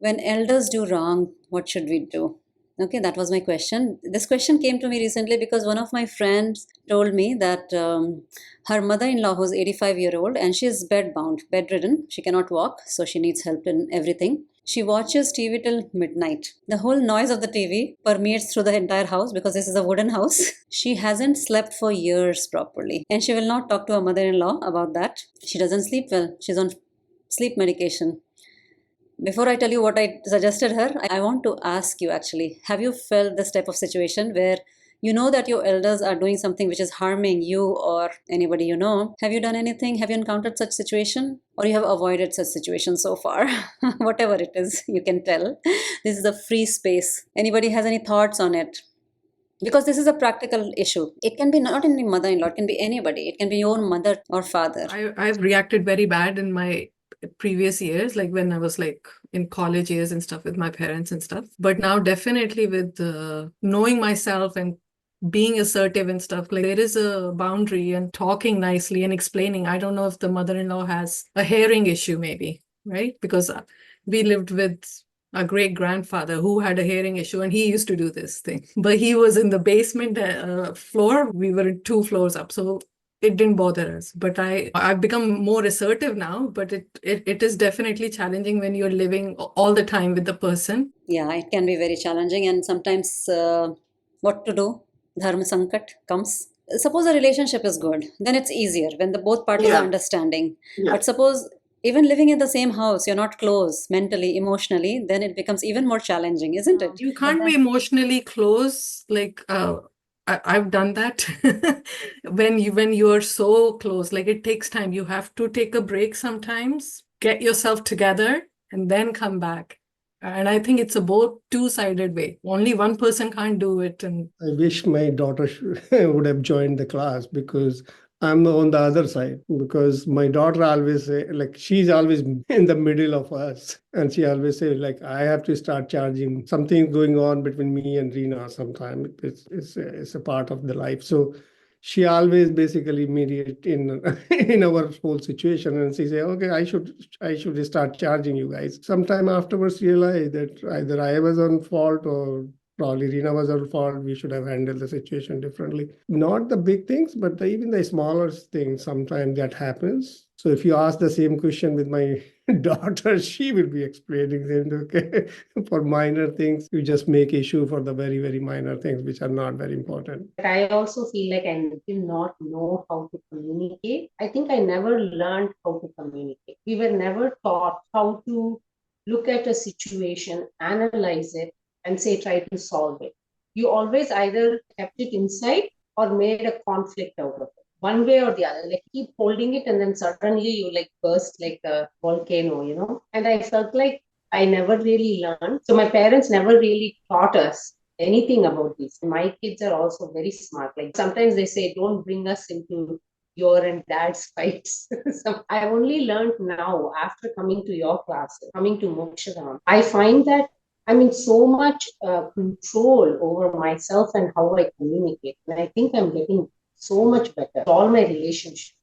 When elders do wrong, what should we do? Okay, that was my question. This question came to me recently because one of my friends told me that her mother-in-law, who's 85-year-old, and she is bedbound, bedridden. She cannot walk, so she needs help in everything. She watches TV till midnight. The whole noise of the TV permeates through the entire house because this is a wooden house. She hasn't slept for years properly, and she will not talk to her mother-in-law about that. She doesn't sleep well. She's on sleep medication. Before I tell you what I suggested her, I want to ask you actually, have you felt this type of situation where you know that your elders are doing something which is harming you or anybody you know? Have you done anything? Have you encountered such situation? Or you have avoided such situation so far? Whatever it is, you can tell. This is a free space. Anybody has any thoughts on it? Because this is a practical issue. It can be not only mother-in-law, it can be anybody. It can be your own mother or father. I've reacted very bad in my previous years, like when I was like in college years and stuff with my parents and stuff. But now definitely with knowing myself and being assertive and stuff, like there is a boundary and talking nicely and explaining. I don't know if the mother-in-law has a hearing issue, maybe, right? Because we lived with a great grandfather who had a hearing issue and he used to do this thing, but he was in the basement floor. We were 2 floors up, so it didn't bother us. But I've become more assertive now, but it is definitely challenging when you're living all the time with the person. Yeah, it can be very challenging, and sometimes what to do? Dharma sankat comes. Suppose a relationship is good, then it's easier when the both parties are understanding. Yeah. But suppose even living in the same house, you're not close mentally, emotionally, then it becomes even more challenging, isn't it? You can't be emotionally close. Like I've done that when you're so close. Like it takes time. You have to take a break sometimes, get yourself together, and then come back. And I think it's a both two-sided way. Only one person can't do it. And I wish my daughter would have joined the class because I'm on the other side. Because my daughter always say, like, she's always in the middle of us, and she always say, like, I have to start charging. Something going on between me and Rina. Sometimes it's a part of the life. So she always basically mediate in in our whole situation, and she say, okay, I should start charging you guys. Sometime afterwards realize that either I was on fault or probably Rina was at fault. We should have handled the situation differently. Not the big things, but even the smaller things, sometimes that happens. So if you ask the same question with my daughter, she will be explaining them, okay, for minor things, you just make issue for the very, very minor things, which are not very important. But I also feel like I did not know how to communicate. I think I never learned how to communicate. We were never taught how to look at a situation, analyze it, and say, try to solve it. You always either kept it inside or made a conflict out of it, one way or the other. Like keep holding it, and then suddenly you like burst like a volcano, you know. And I felt like I never really learned. So my parents never really taught us anything about this. My kids are also very smart. Like sometimes they say, don't bring us into your and dad's fights. So I only learned now after coming to your classes, coming to Mokshadam. I find that I'm in so much control over myself and how I communicate. And I think I'm getting so much better. All my relationships.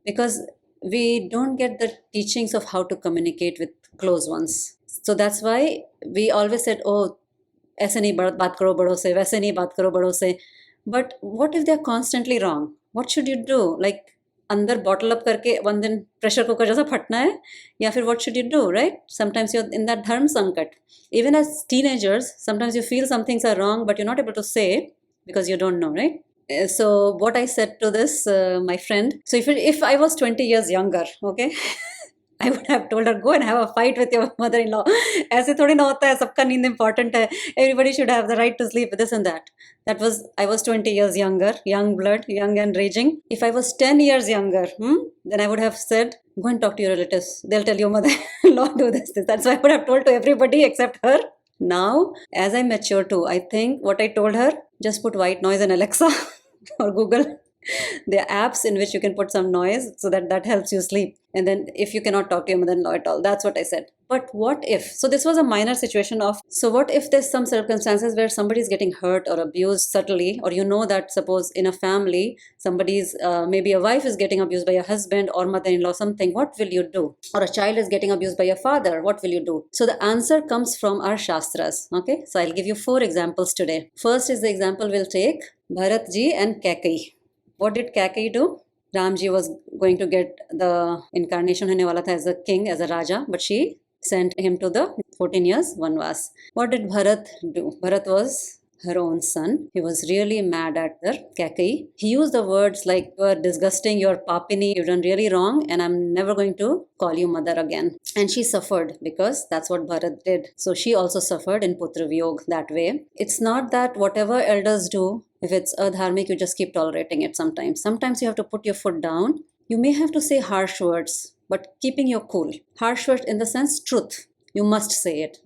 Because we don't get the teachings of how to communicate with close ones. So that's why we always said, oh, ऐसे नहीं बात करो बड़ों से, वैसे नहीं बात करो बड़ों से. But what if they're constantly wrong? What should you do? Like अंदर bottle up करके one दिन pressure cooker जैसा फटना है, या फिर what should you do, right? Sometimes you're in that dharma sankat. Even as teenagers, sometimes you feel some things are wrong, but you're not able to say because you don't know, right? So what I said to this my friend, so if I was 20 years younger, okay, I would have told her, go and have a fight with your mother-in-law. ऐसे थोड़ी ना होता है, सबका नींद important है. Everybody should have the right to sleep, this and that. I was 20 years younger, young blood, young and raging. If I was 10 years younger, then I would have said, go and talk to your relatives. They'll tell your mother-in-law do this. That's why I would have told to everybody except her. Now, as I mature too, I think what I told her, just put white noise in Alexa or Google. There are apps in which you can put some noise so that that helps you sleep. And then if you cannot talk to your mother-in-law at all, that's what I said. But what if? So this was a minor situation of, so what if there's some circumstances where somebody is getting hurt or abused subtly, or you know that suppose in a family, somebody's, maybe a wife is getting abused by a husband or mother-in-law, something, what will you do? Or a child is getting abused by a father, what will you do? So the answer comes from our Shastras, okay? So I'll give you 4 examples today. First is the example we'll take, Bharat ji and Kaikeyi. What did Kaikeyi do? Ramji was going to get the incarnation hone wala tha as a king, as a Raja, but she sent him to the 14 years Vanvas. What did Bharat do? Bharat was her own son. He was really mad at her, Kaikeyi. He used the words like, you are disgusting, you are papini, you've done really wrong, and I'm never going to call you mother again. And she suffered because that's what Bharat did. So she also suffered in Putra Viyog that way. It's not that whatever elders do, if it's adharmic, you just keep tolerating it sometimes. Sometimes you have to put your foot down. You may have to say harsh words, but keeping your cool. Harsh words in the sense truth. You must say it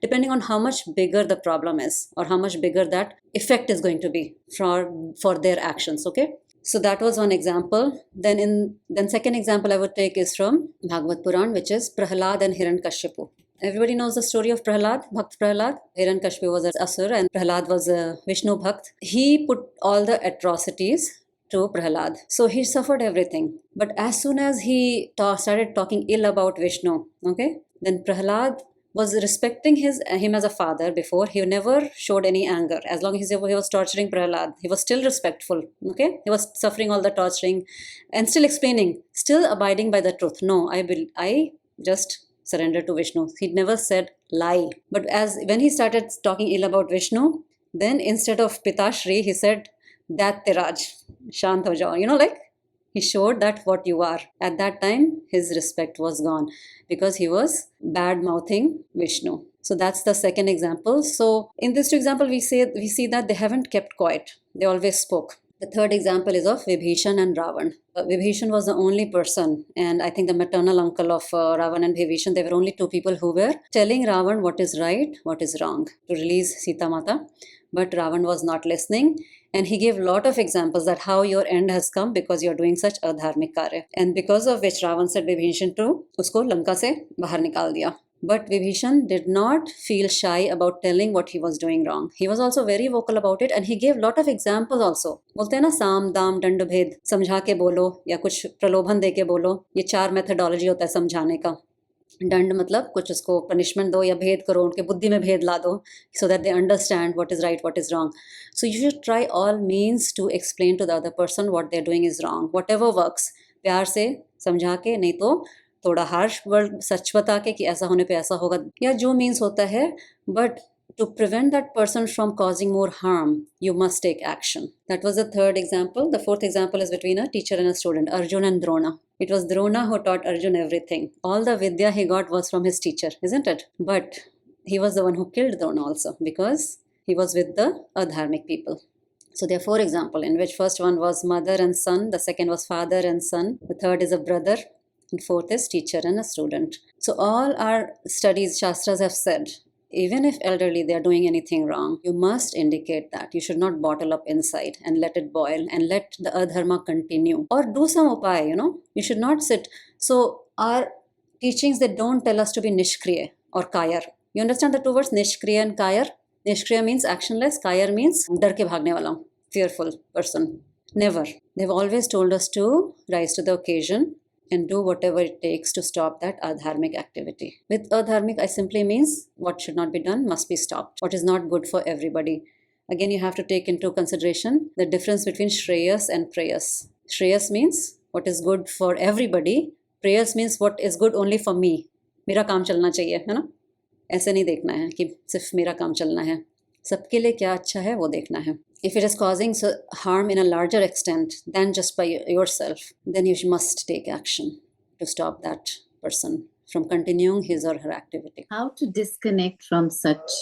depending on how much bigger the problem is or how much bigger that effect is going to be for their actions. Okay. So that was one example. Then second example I would take is from Bhagavad Puran, which is Prahlad and Hiranyakashipu. Everybody knows the story of Prahlad, Bhakt Prahlad. Hiranyakashipu was an asur and Prahlad was a Vishnu Bhakt. He put all the atrocities to Prahlad. So he suffered everything. But as soon as he started talking ill about Vishnu, okay, then Prahlad was respecting him as a father before. He never showed any anger. As long as he was torturing Prahlad, he was still respectful. Okay, he was suffering all the torturing and still explaining, still abiding by the truth. No, I just surrender to Vishnu. He never said lie. But when he started talking ill about Vishnu, then instead of Pitashri, he said Datyaraj, Shant ho jao. Like he showed that what you are. At that time, his respect was gone because he was bad-mouthing Vishnu. So that's the second example. So in this 2 example, we see that they haven't kept quiet. They always spoke. The third example is of Vibhishan and Ravan. Vibhishan was the only person, and I think the maternal uncle of Ravan and Vibhishan, they were only 2 people who were telling Ravan what is right, what is wrong, to release Sita Mata. But Ravan was not listening, and he gave a lot of examples that how your end has come because you're doing such adharmic karya. And because of which Ravan said Vibhishan to usko Lanka se bahar nikal diya. But Vibhishan did not feel shy about telling what he was doing wrong. He was also very vocal about it, and he gave a lot of examples also. बोलते हैं ना साम दाम दंड भेद समझा के बोलो या कुछ प्रलोभन दे के बोलो. ये 4 मेथोडोलॉजी होता है समझाने का. दंड मतलब कुछ उसको पनिशमेंट दो या भेद करो, उनके बुद्धि में भेद ला दो, so that they understand what is right, what is wrong. So you should try all means to explain to the other person what they're doing is wrong. Whatever works, प्यार से समझा के, नहीं तो थोड़ा हार्श वर्ड सच बता के कि ऐसा होने पे ऐसा होगा, या जो मीन्स होता है. But to prevent that person from causing more harm, you must take action. That was the third example. The fourth example is between a teacher and a student, Arjun and Drona. It was Drona who taught Arjun everything. All the vidya he got was from his teacher, isn't it? But he was the one who killed Drona also because he was with the adharmic people. So there are 4 examples in which first one was mother and son, the second was father and son, the third is a brother, and fourth is teacher and a student. So all our studies, Shastras have said, even if elderly, they are doing anything wrong, you must indicate that. You should not bottle up inside and let it boil and let the adharma continue. Or do some upaya, You should not sit. So our teachings, they don't tell us to be nishkriya or kayar. You understand the 2 words, nishkriya and kayar? Nishkriya means actionless, kayar means dar ke bhagne wala, fearful person. Never. They've always told us to rise to the occasion and do whatever it takes to stop that adharmic activity. With adharmic, I simply means what should not be done must be stopped. What is not good for everybody. Again, you have to take into consideration the difference between Shreyas and Preyas. Shreyas means what is good for everybody. Preyas means what is good only for me. मेरा काम चलना चाहिए, है ना? ऐसे नहीं देखना है कि सिर्फ मेरा काम चलना है. सबके लिए क्या अच्छा है वो देखना है. If it is causing harm in a larger extent than just by yourself, then you must take action to stop that person from continuing his or her activity. How to disconnect from such?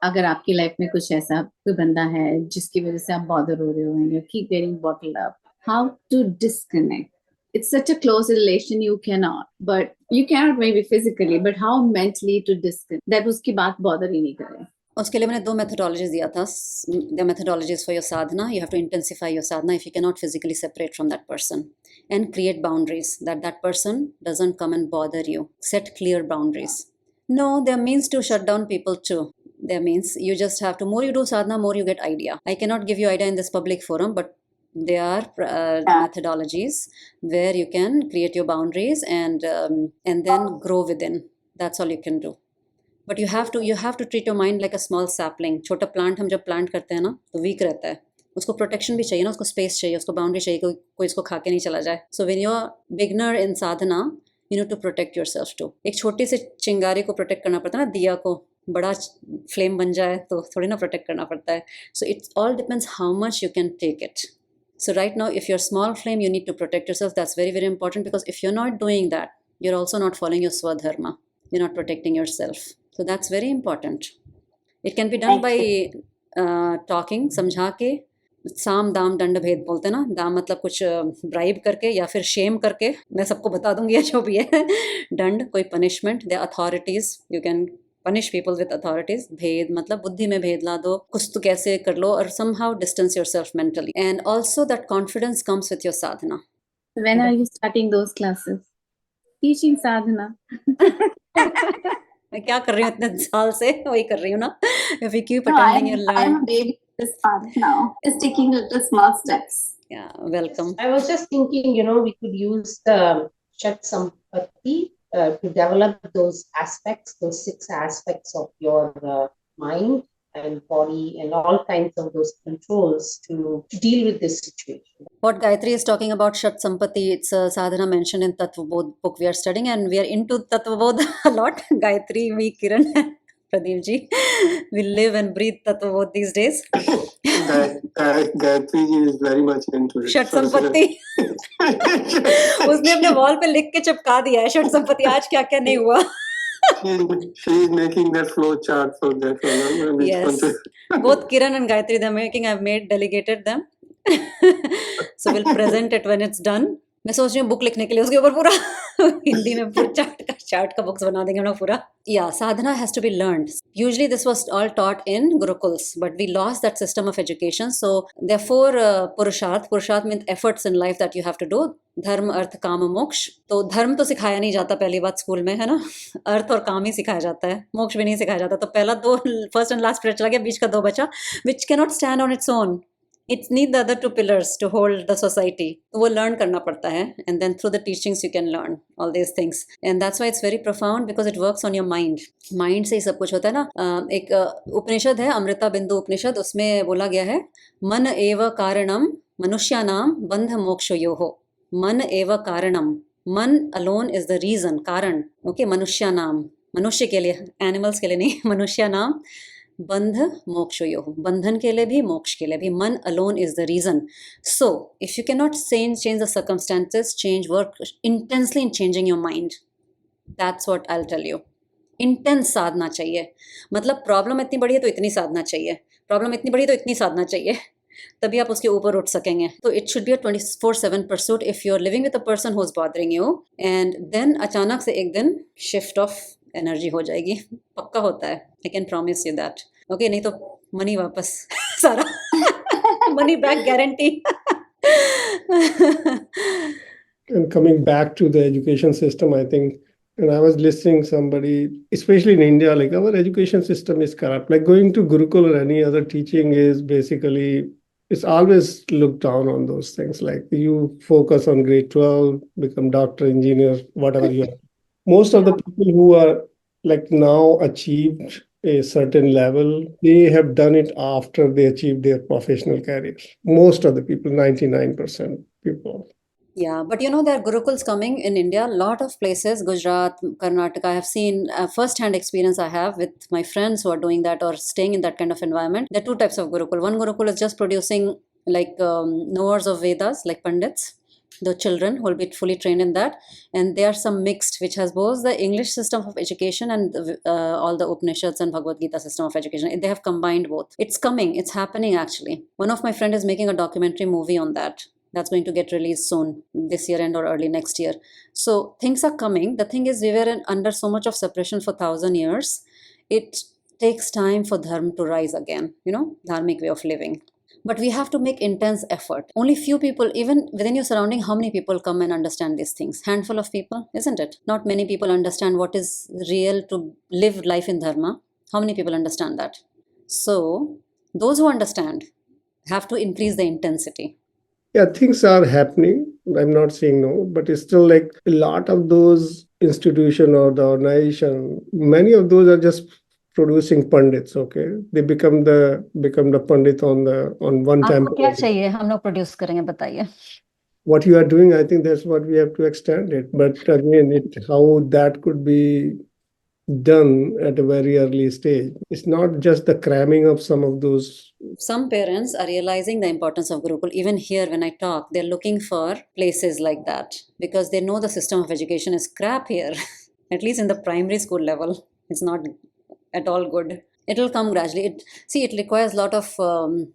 अगर आपकी life में कुछ ऐसा कोई बंदा है जिसकी वजह से आप bother हो रहे हो and you keep getting bottled up, how to disconnect? It's such a close relation, you cannot maybe physically, but how mentally to disconnect? That उसकी बात bother ही नहीं करे. उसके लिए मैंने 2 methodologies दिया था. The methodologies for your sadhana. You have to intensify your sadhana if you cannot physically separate from that person, and create boundaries that that person doesn't come and bother you. Set clear boundaries. No, there are means to shut down people too. There means you just have to, more you do sadhana, more you get idea. I cannot give you idea in this public forum, but there are methodologies where you can create your boundaries and then grow within. That's all you can do. But you have to treat your mind like a small sapling. छोटा plant हम जब plant करते हैं ना तो week रहता है, उसको प्रोटेक्शन भी चाहिए ना, उसको स्पेस चाहिए, उसको बाउंड्री चाहिए, कोई इसको खा के नहीं चला जाए. So when you are beginner in sadhana, you need to protect yourself too. एक छोटी सी चिंगारी को प्रोटेक्ट करना पड़ता है ना, दिया को बड़ा फ्लेम बन जाए तो थोड़ी ना प्रोटेक्ट करना पड़ता है. So it's all depends how much you can take it. So right now, if you're small flame, you need to protect yourself. That's very, very important, because if you're not doing that, you're also not following your swadharma. You're not protecting yourself. So that's very important. It can be done by talking, समझा के. साम दाम दंड भेद बोलते हैं ना, दाम मतलब कुछ ब्राइब करके या फिर शेम करके. मैं सबको बता दूंगी जो भी है. दंड कोई punishment, they authorities, you can punish people with authorities. भेद मतलब बुद्धि में भेद ला दो, कुछ तो कैसे कर लो, और somehow distance yourself mentally. And also that confidence comes with your sadhana. When are you starting those classes? Teaching sadhana. मैं क्या कर रही हूँ इतने साल से, वही कर रही हूँ ना. If you keep No, attending, you learn. I'm a baby in this path now. It's taking little small steps. Yeah, welcome. I was just thinking, we could use the Shat Sampatti to develop those aspects, those 6 aspects of your mind and body and all kinds of those controls to deal with this situation. What Gayatri is talking about, Shat Sampatti, it's a sadhana mentioned in Tattva Bodh book we are studying, and we are into Tattva Bodh a lot. Gayatri, we, Kiran, Pradeep ji, we live and breathe Tattva Bodh these days. Gayatri ji is very much into it. Shat Sampatti. उसने अपने wall पे लिख के चिपका दिया है, shut संपत्ति आज क्या क्या नहीं हुआ. She is making that flow chart for that one. Yes, both Kiran and Gayatri, they're making. I've made delegated them. So we'll present it when it's done. मैं सोच रही हूँ बुक लिखने के लिए उसके ऊपर पूरा हिंदी में पूरा चार्ट का बुक्स बना देंगे हम लोग पूरा. Yeah, sadhana has to be learned. Usually this was all taught in gurukuls, but we lost that system of education. So therefore, purusharth means efforts in life that you have to do. धर्म अर्थ काम मोक्ष. तो धर्म तो सिखाया नहीं जाता पहली बात स्कूल में, है ना. अर्थ और काम ही सिखाया जाता है, मोक्ष भी नहीं सिखाया जाता. तो पहला 2 फर्स्ट एंड लास्ट पीरियड चला गया, बीच का 2 बचा, which cannot stand on its own. It needs the other 2 pillars to hold the society. तो वो learn करना पड़ता है, and then through the teachings you can learn all these things. And that's why it's very profound, because it works on your mind. Mind से ही सब कुछ होता है ना. एक उपनिषद है, अमृता बिंदु उपनिषद, उसमें बोला गया है, मन एव कारणम मनुष्यानाम बंध मोक्षयोः. मन एव कारणम, मन alone is the reason, कारण. Okay, मनुष्यानाम, मनुष्य के लिए, एनिमल्स के लिए नहीं, मनुष्यानाम बंध मोक्षयोः, बंधन के लिए भी मोक्ष के लिए भी. मन alone is the reason. So if you cannot change the circumstances, work intensely in changing your mind. That's what I'll tell you. Intense साधना चाहिए. मतलब प्रॉब्लम इतनी बड़ी है तो इतनी साधना चाहिए, प्रॉब्लम इतनी बड़ी है तो इतनी साधना चाहिए, तभी आप उसके ऊपर उठ सकेंगे. तो it should be a 24/7 pursuit if you're living with a person who's bothering you, and then अचानक से एक दिन shift of एनर्जी हो जाएगी. पक्का होता है, I can promise you that. Okay, नहीं तो मनी वापस सारा money back guarantee. And coming back to the education system, I think, and I was listening somebody, especially in India, like our education system is corrupt. Like going to Gurukul or any other teaching is basically, it's always looked down on those things. Like you focus on grade 12, become doctor, engineer, whatever you are. Most of the people who are like now achieved a certain level, they have done it after they achieved their professional careers. Most of the people, 99% people. Yeah, but there are gurukuls coming in India, a lot of places, Gujarat, Karnataka. I have seen first-hand experience I have with my friends who are doing that or staying in that kind of environment. There are 2 types of gurukul. One gurukul is just producing like knowers of Vedas, like Pandits, the children who will be fully trained in that. And there are some mixed, which has both the English system of education and all the Upanishads and Bhagavad Gita system of education. They have combined both. It's coming, it's happening actually. One of my friends is making a documentary movie on that. That's going to get released soon, this year and or early next year. So things are coming. The thing is, we were under so much of suppression for 1,000 years. It takes time for dharma to rise again, dharmic way of living. But we have to make intense effort. Only few people, even within your surrounding, how many people come and understand these things? Handful of people, isn't it? Not many people understand what is real to live life in dharma. How many people understand that? So those who understand have to increase the intensity. Yeah, things are happening. I'm not saying no, but it's still like a lot of those institution or the organization, many of those are just producing pundits. Okay, they become the pundit on one time. आपको क्या चाहिए हम लोग produce करेंगे बताइए. What you are doing, I think that's what we have to extend it. But again, how that could be done at a very early stage. It's not just the cramming of some of those. Some parents are realizing the importance of Gurukul. Even here, when I talk, they're looking for places like that because they know the system of education is crap here. At least in the primary school level, it's not at all good. It'll come gradually. It requires a lot of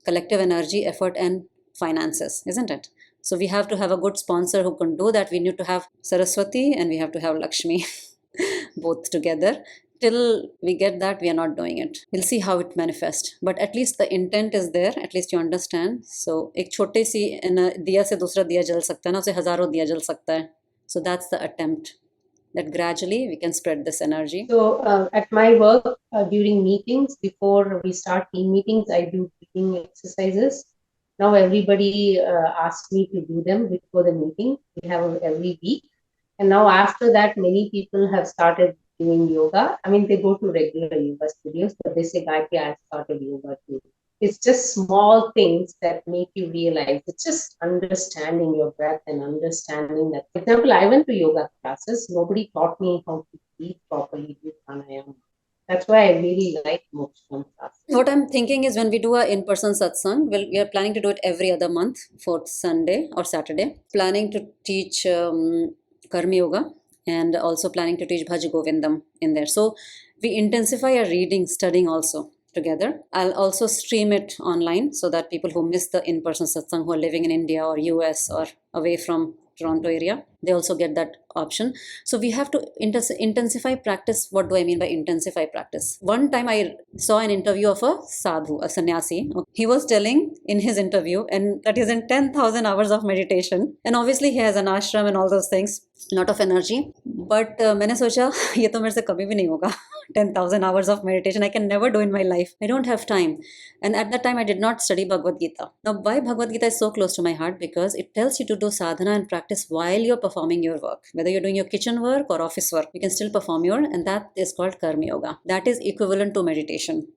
collective energy, effort, and finances, isn't it? So we have to have a good sponsor who can do that. We need to have Saraswati and we have to have Lakshmi both together. Till we get that, we are not doing it. We'll see how it manifests. But at least the intent is there. At least you understand. So एक छोटे सी दिया से दूसरा दिया जल सकता है ना, उसे हजारों दिया जल सकता है. So that's the attempt. That gradually we can spread this energy. So at my work, during meetings, before we start team meetings, I do breathing exercises. Now everybody asks me to do them before the meeting. We have every week. And now after that, many people have started doing yoga. I mean, they go to regular yoga studios, but they say, Gayatri, I started yoga too. It's just small things that make you realize. It's just understanding your breath and understanding that. For example, I went to yoga classes. Nobody taught me how to breathe properly, do pranayama. That's why I really like Moksham class. What I'm thinking is when we do a in-person satsang, we are planning to do it every other month, fourth Sunday or Saturday. Planning to teach Karma Yoga and also planning to teach Bhaj Govindam in there. So we intensify our reading, studying also together. I'll also stream it online so that people who miss the in-person satsang who are living in India or US or away from Toronto area, they also get that option. So we have to intensify practice. What do I mean by intensify practice? One time I saw an interview of a sadhu, a sannyasi. He was telling in his interview and that is in 10,000 hours of meditation. And obviously he has an ashram and all those things, lot of energy. But मैंने सोचा ये तो मेरे से कभी भी नहीं होगा. 10,000 hours of meditation I can never do in my life. I don't have time. And at that time I did not study Bhagavad Gita. Now why Bhagavad Gita is so close to my heart? Because it tells you to do sadhana and practice while you're performing your work. Whether you're doing your kitchen work or office work, you can still perform and that is called Karma Yoga. That is equivalent to meditation.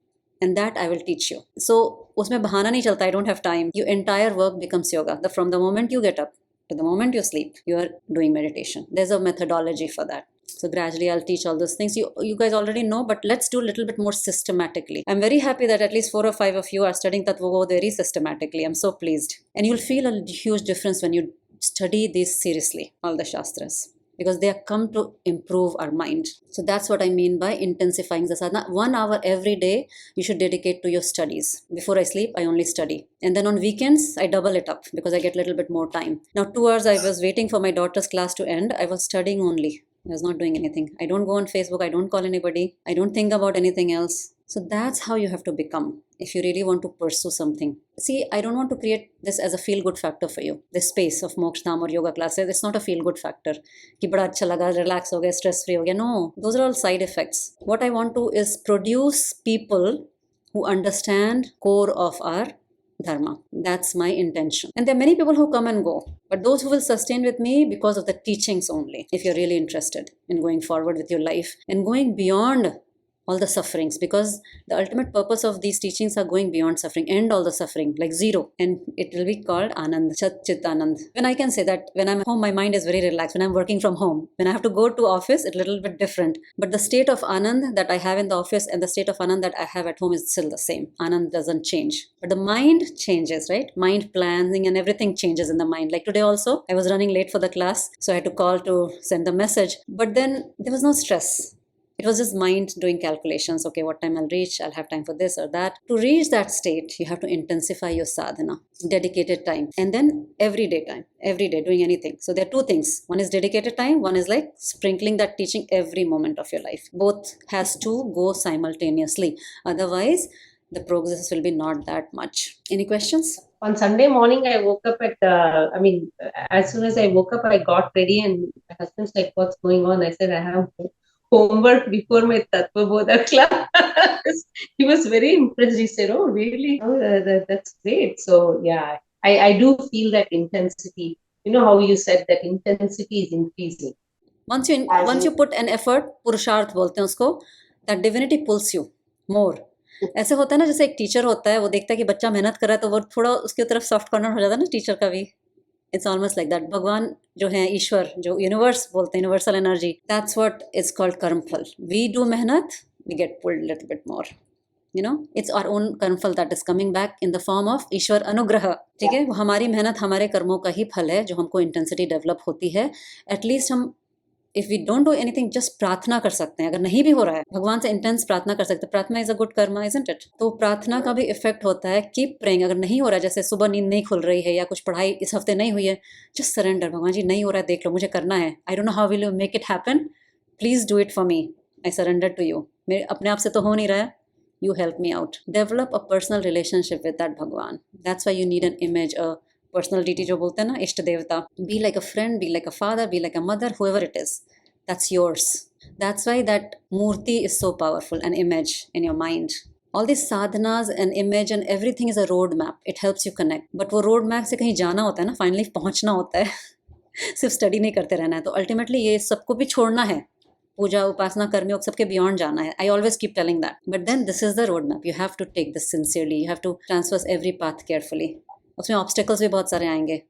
And that I will teach you. So usme bahana nahi chalta, I don't have time. Your entire work becomes yoga. From the moment you get up to the moment you sleep, you are doing meditation. There's a methodology for that. So gradually I'll teach all those things. You guys already know, but let's do a little bit more systematically. I'm very happy that at least 4 or 5 of you are studying Tattva very systematically. I'm so pleased. And you'll feel a huge difference when you study these seriously, all the Shastras, because they are come to improve our mind. So that's what I mean by intensifying the sadhana. 1 hour every day you should dedicate to your studies. Before I sleep, I only study. And then on weekends, I double it up because I get a little bit more time. Now 2 hours I was waiting for my daughter's class to end. I was studying only. I was not doing anything. I don't go on Facebook. I don't call anybody. I don't think about anything else. So that's how you have to become if you really want to pursue something. See, I don't want to create this as a feel-good factor for you. This space of Moksha Dham or yoga classes, it's not a feel-good factor. Ki bada acha laga, relax ho gaya, stress-free ho gaya. No, those are all side effects. What I want to is produce people who understand core of our dharma. That's my intention. And there are many people who come and go, but those who will sustain with me because of the teachings only, if you're really interested in going forward with your life and going beyond all the sufferings, because the ultimate purpose of these teachings are going beyond suffering, end all the suffering, like zero. And it will be called Anand, Chat Chit Anand. When I can say that when I'm home, my mind is very relaxed. When I'm working from home, when I have to go to office, it's a little bit different. But the state of Anand that I have in the office and the state of Anand that I have at home is still the same. Anand doesn't change. But the mind changes, right? Mind planning and everything changes in the mind. Like today also, I was running late for the class, so I had to call to send the message. But then there was no stress. It was just mind doing calculations. Okay, what time I'll reach? I'll have time for this or that. To reach that state, you have to intensify your sadhana, dedicated time, and then everyday time, every day doing anything. So there are two things. One is dedicated time. One is like sprinkling that teaching every moment of your life. Both has to go simultaneously. Otherwise, the progress will be not that much. Any questions? On Sunday morning, I woke up as soon as I woke up, I got ready, and my husband's like, "What's going on?" I said, "I have homework before my Tattva Bodha class." He was very impressed. He said, "Oh, really? Oh, that's great." So, yeah, I do feel that intensity. You know how you said that intensity is increasing. Once you put an effort, पुरुषार्थ बोलते हैं उसको, that divinity pulls you more. ऐसे होता है ना, जैसे एक टीचर होता है, वो देखता है कि बच्चा मेहनत कर रहा है तो वो थोड़ा उसकी तरफ सॉफ्ट कॉर्नर हो जाता है ना टीचर का भी. It's almost like that. भगवान जो है, ईश्वर, जो यूनिवर्स बोलते हैं, universal energy, that's what is called कर्मफल. We do मेहनत, we get pulled a little bit more. You know, it's our own कर्मफल that is coming back in the form of ईश्वर अनुग्रह. ठीक है, वो हमारी मेहनत, हमारे कर्मों का ही फल है जो हमको इंटेंसिटी डेवलप होती है. एटलीस्ट हम if we don't do anything, just प्रार्थना कर सकते हैं. अगर नहीं भी हो रहा है, भगवान से इंटेंस प्रार्थना कर सकते हैं. प्रार्थना is a good Karma, isn't it? तो प्रार्थना का भी इफेक्ट होता है. Keep praying. अगर नहीं हो रहा है, जैसे सुबह नींद नहीं खुल रही है या कुछ पढ़ाई इस हफ्ते नहीं हुई है, जस्ट सरेंडर. भगवान जी, नहीं हो रहा है, देख लो, मुझे करना है. I don't know how will you make it happen. Please do it for me. I surrender to you. मेरे अपने आप से तो हो नहीं रहा है. You help me out. Develop a personal relationship with that Bhagwan. That's why you need an image, a personal deity जो बोलते हैं ना, इष्ट देवता. Be like a friend, be like a father, be like a mother, whoever it is. That's yours. That's why that murti is so powerful, an image in your mind. All these sadhanas and image and everything is a road map. It helps you connect. But वो road map से कहीं जाना होता है ना, finally पहुंचना होता है. सिर्फ स्टडी नहीं करते रहना है. तो अल्टीमेटली ये सबको भी छोड़ना है. पूजा, उपासना, कर्मयोग, सबके बियॉन्ड जाना है. I always keep telling that. But then this is the road map. You have to take this sincerely. You have to transverse every path carefully. उसमें ऑब्स्टेकल्स भी बहुत सारे आएंगे,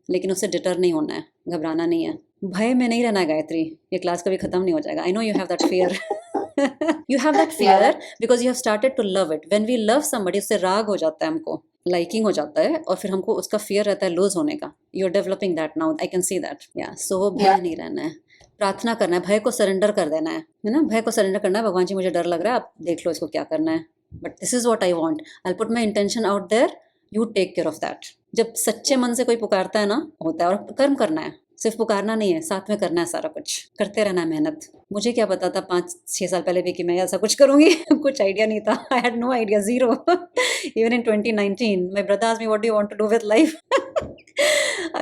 लेकिन उससे डिटर नहीं होना है, घबराना नहीं है. भय में नहीं रहना है गायत्री. ये क्लास कभी खत्म नहीं हो जाएगा. I know you have that fear. You have that fear because you have started to love it. When we love somebody, उससे राग हो जाता है, हमको लाइकिंग हो जाता है, और फिर हमको उसका फियर रहता है लूज होने का. You are developing that now. I can see that. या सो भय नहीं रहना है, प्रार्थना करना है, भय को सरेंडर कर देना है ना. भय को सरेंडर करना है. भगवान जी, मुझे डर लग रहा है, आप देख लो इसको क्या करना है. But this is what I want. I put my intention out there. You take care of that. जब सच्चे मन से कोई पुकारता है ना, होता है. और कर्म करना है, सिर्फ पुकारना नहीं है, साथ में करना है सारा कुछ. करते रहना है मेहनत. मुझे क्या पता था 5-6 साल पहले भी कि मैं ऐसा कुछ करूंगी. कुछ आइडिया नहीं था. I had no idea, zero. Even in 2019 my brother asked me what do you want to do with life.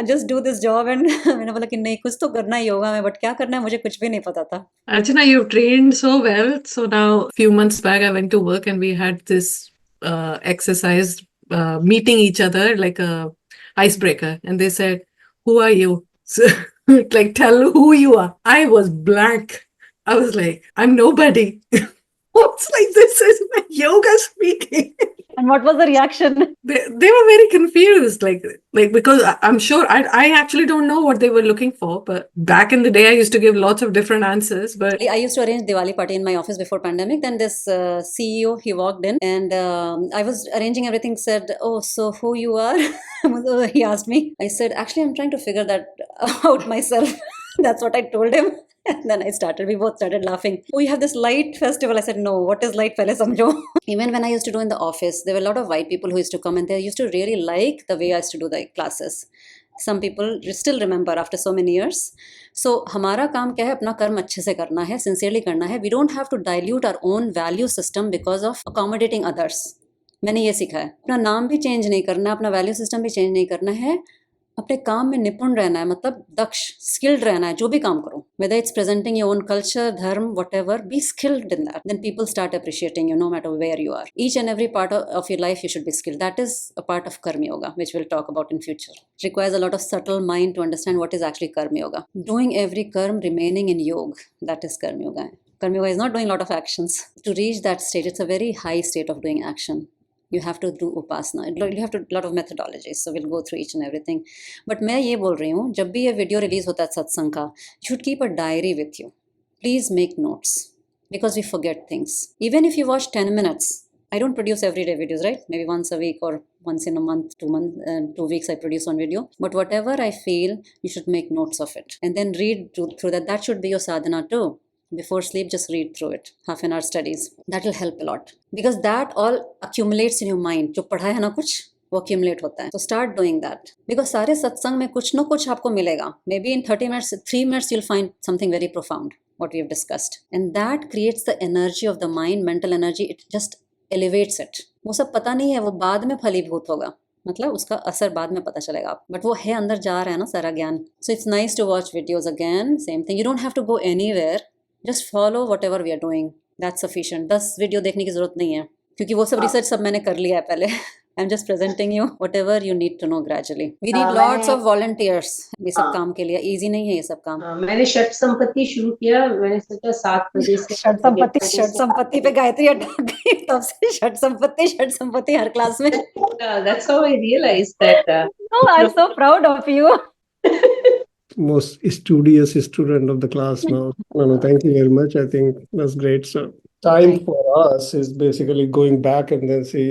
Just do this job. And मैंने बोला कि नहीं, कुछ तो करना ही होगा. मैं बट क्या करना है मुझे कुछ भी नहीं पता था. Archana, you've trained so well. So now, a few months back, I went to work and we had this exercise, meeting each other like a icebreaker. And they said, "Who are you?" So, like, tell who you are. I was blank. I was like, I'm nobody. What's like, this is my yoga speaking. And what was the reaction? They were very confused, like because I'm sure I actually don't know what they were looking for. But back in the day, I used to give lots of different answers. But I used to arrange Diwali party in my office before pandemic. Then this CEO, he walked in, and I was arranging everything. Said, "Oh, so who you are?" He asked me. I said, "Actually, I'm trying to figure that out myself." That's what I told him. And then we both started laughing. "Oh, you have this light festival." I said, "No, what is light? Pehle samjho." Even when I used to do in the office, there were a lot of white people who used to come, and they used to really like the way I used to do the classes. Some people still remember after so many years. So हमारा काम क्या है? अपना कर्म अच्छे से करना है, sincerely करना है. We don't have to dilute our own value system because of accommodating others. मैंने ये सीखा है. अपना नाम भी चेंज नहीं करना, अपना वैल्यू सिस्टम भी चेंज नहीं करना है. अपने काम में निपुण रहना है, मतलब दक्ष, स्किल्ड रहना है. जो भी काम करो, whether it's presenting your own culture, dharma, whatever, be skilled in that. Then people start appreciating you no matter where you are. Each and every part of your life you should be skilled. That is a part of Karma Yoga, which we'll talk about in future. It requires a lot of subtle mind to understand what is actually Karma Yoga. Doing every karma, remaining in yoga, that is Karma Yoga. Karma Yoga is not doing a lot of actions. To reach that state, it's a very high state of doing action. You have to do upasana. You have to do a lot of methodologies. So we'll go through each and everything. But मैं ये बोल रही हूँ, जब भी ये video release होता है सत्संग का, you should keep a diary with you. Please make notes, because we forget things. Even if you watch 10 minutes, I don't produce everyday videos, right? Maybe once a week or once in a month, 2 weeks I produce one video. But whatever I feel, you should make notes of it. And then read through that. That should be your sadhana too. before sleep, just read through it, half an hour studies. That will help a lot because that all accumulates in your mind. जो पढ़ा है ना कुछ वो accumulate होता है. So start doing that because सारे सत्संग में कुछ न कुछ आपको मिलेगा. Maybe in 30 minutes, 3 minutes you'll find something very profound, what we have discussed. And that creates the energy of the mind, mental energy. It just elevates it. वो सब पता नहीं है, वो बाद में फलीभूत होगा. मतलब उसका असर बाद में पता चलेगा आप बट वो है अंदर जा रहा है ना सारा ज्ञान. So it's nice to watch videos again. Same thing, you don't have to go anywhere, just follow whatever we are doing, that's sufficient. 10 video देखने की जरूरत नहीं है क्योंकि वो सब रिसर्च सब मैंने कर लिया है पहले. I am just presenting you whatever you need to know gradually. We need lots of volunteers ये सब काम के लिए. इजी नहीं है ये सब काम. मैंने षट संपत्ति शुरू किया. मैंने सोचा 7 बजे से षट संपत्ति पे गायत्री अटक गई. तब से षट संपत्ति हर क्लास में. That's how I realized that. Oh, I'm so proud of you. Most studious student of the class now. No, thank you very much. I think that's great. So time for us is basically going back and then see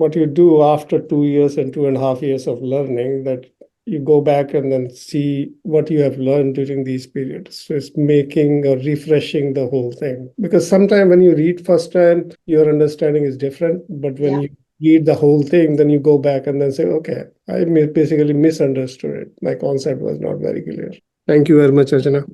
what you do after 2 years and 2.5 years of learning, that you go back and then see what you have learned during these periods. So it's making or refreshing the whole thing. Because sometimes when you read first time, your understanding is different. But when you read the whole thing, then you go back and then say, okay, I basically misunderstood it. My concept was not very clear. Thank you very much, Archana.